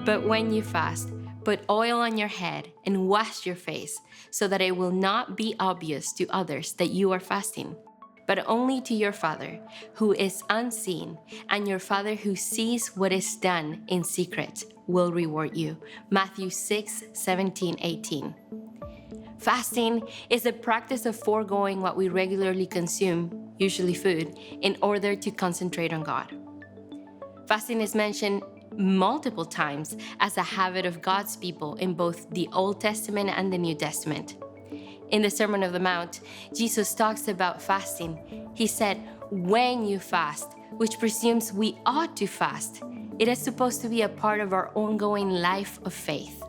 But when you fast, put oil on your head and wash your face, so that it will not be obvious to others that you are fasting, but only to your Father who is unseen, and your Father who sees what is done in secret will reward you. Matthew 6:17-18. Fasting is the practice of foregoing what we regularly consume, usually food, in order to concentrate on God. Fasting is mentioned multiple times as a habit of God's people in both the Old Testament and the New Testament. In the Sermon on the Mount, Jesus talks about fasting. He said, when you fast, which presumes we ought to fast. It is supposed to be a part of our ongoing life of faith.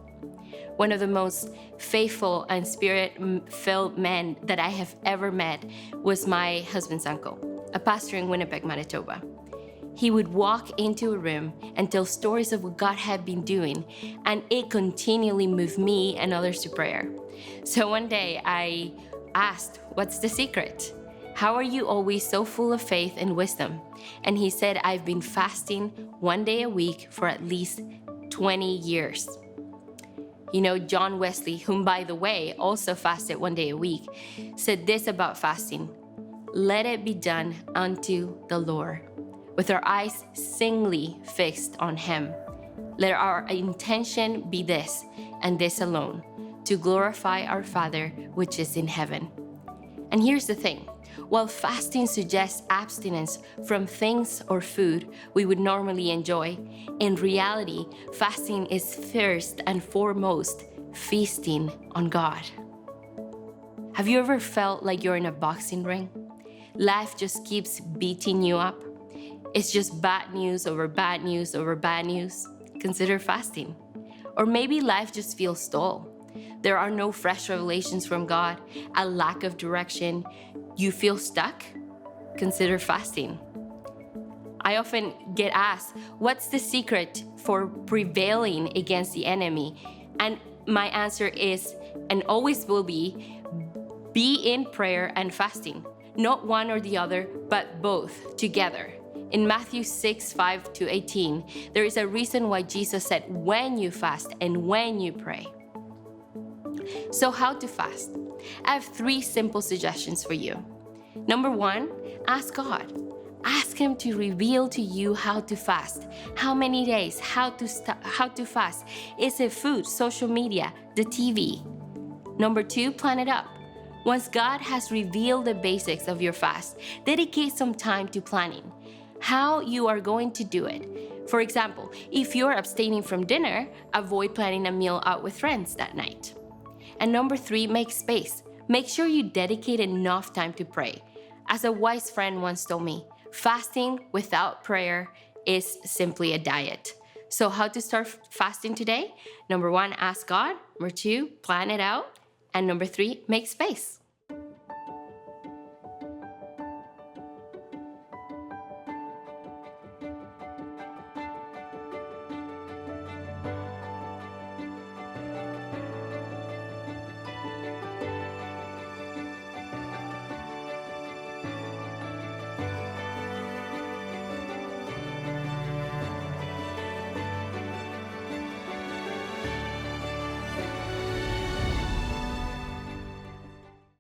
One of the most faithful and spirit-filled men that I have ever met was my husband's uncle, a pastor in Winnipeg, Manitoba. He would walk into a room and tell stories of what God had been doing, and it continually moved me and others to prayer. So one day I asked, "What's the secret? How are you always so full of faith and wisdom?" And he said, "I've been fasting one day a week for at least 20 years. You know, John Wesley, whom by the way also fasted one day a week, said this about fasting: "Let it be done unto the Lord, with our eyes singly fixed on Him. Let our intention be this, and this alone, to glorify our Father which is in heaven." And here's the thing: while fasting suggests abstinence from things or food we would normally enjoy, in reality, fasting is first and foremost feasting on God. Have you ever felt like you're in a boxing ring? Life just keeps beating you up. It's just bad news over bad news over bad news. Consider fasting. Or maybe life just feels dull. There are no fresh revelations from God, a lack of direction. You feel stuck? Consider fasting. I often get asked, what's the secret for prevailing against the enemy? And my answer is, and always will be in prayer and fasting. Not one or the other, but both together. In Matthew 6:5-18, there is a reason why Jesus said, when you fast and when you pray. So how to fast? I have 3 simple suggestions for you. Number 1, ask God. Ask Him to reveal to you how to fast. How many days? How to fast? Is it food, social media, the TV? Number 2, plan it up. Once God has revealed the basics of your fast, dedicate some time to planning how you are going to do it. For example, if you're abstaining from dinner, avoid planning a meal out with friends that night. And number 3, make space. Make sure you dedicate enough time to pray. As a wise friend once told me, fasting without prayer is simply a diet. So how to start fasting today? Number 1, ask God. Number 2, plan it out. And number 3, make space.